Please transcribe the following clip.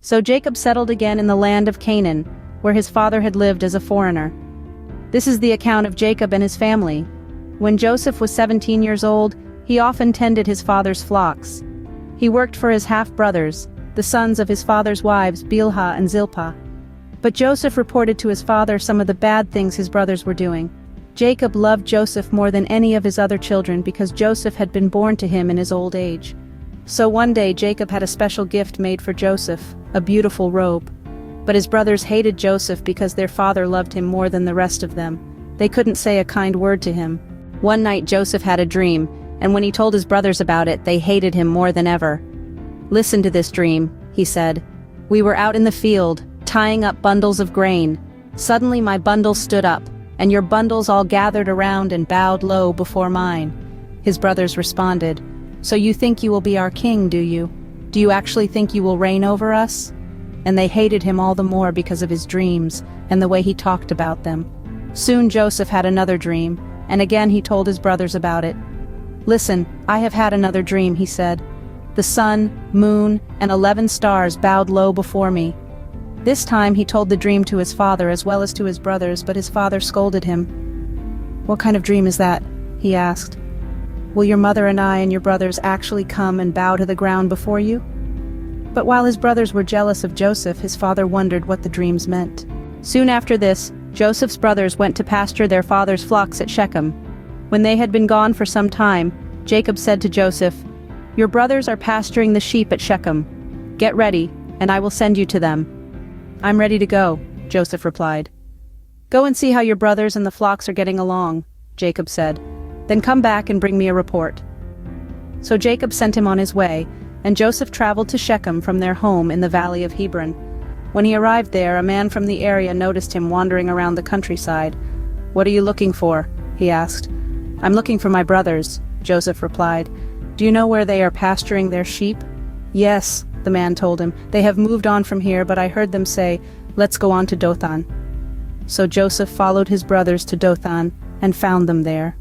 So Jacob settled again in the land of Canaan, where his father had lived as a foreigner. This is the account of Jacob and his family. When Joseph was 17 years old, he often tended his father's flocks. He worked for his half-brothers, the sons of his father's wives Bilhah and Zilpah. But Joseph reported to his father some of the bad things his brothers were doing. Jacob loved Joseph more than any of his other children because Joseph had been born to him in his old age. So one day Jacob had a special gift made for Joseph, a beautiful robe. But his brothers hated Joseph because their father loved him more than the rest of them. They couldn't say a kind word to him. One night Joseph had a dream, and when he told his brothers about it, they hated him more than ever. "Listen to this dream," he said. "We were out in the field, tying up bundles of grain. Suddenly my bundle stood up, and your bundles all gathered around and bowed low before mine." His brothers responded, "So you think you will be our king, do you? Do you actually think you will reign over us?" And they hated him all the more because of his dreams and the way he talked about them. Soon Joseph had another dream, and again he told his brothers about it. "Listen, I have had another dream," he said. "The sun, moon, and 11 stars bowed low before me." This time he told the dream to his father as well as to his brothers, but his father scolded him. "What kind of dream is that?" he asked. "Will your mother and I and your brothers actually come and bow to the ground before you?" But while his brothers were jealous of Joseph, his father wondered what the dreams meant. Soon after this, Joseph's brothers went to pasture their father's flocks at Shechem. When they had been gone for some time, Jacob said to Joseph, "Your brothers are pasturing the sheep at Shechem. Get ready, and I will send you to them." "I'm ready to go," Joseph replied. "Go and see how your brothers and the flocks are getting along," Jacob said. "Then come back and bring me a report." So Jacob sent him on his way, and Joseph traveled to Shechem from their home in the valley of Hebron. When he arrived there, a man from the area noticed him wandering around the countryside. "What are you looking for?" he asked. "I'm looking for my brothers," Joseph replied. "Do you know where they are pasturing their sheep?" "Yes," the man told him. "They have moved on from here, but I heard them say, 'Let's go on to Dothan.'" So Joseph followed his brothers to Dothan and found them there.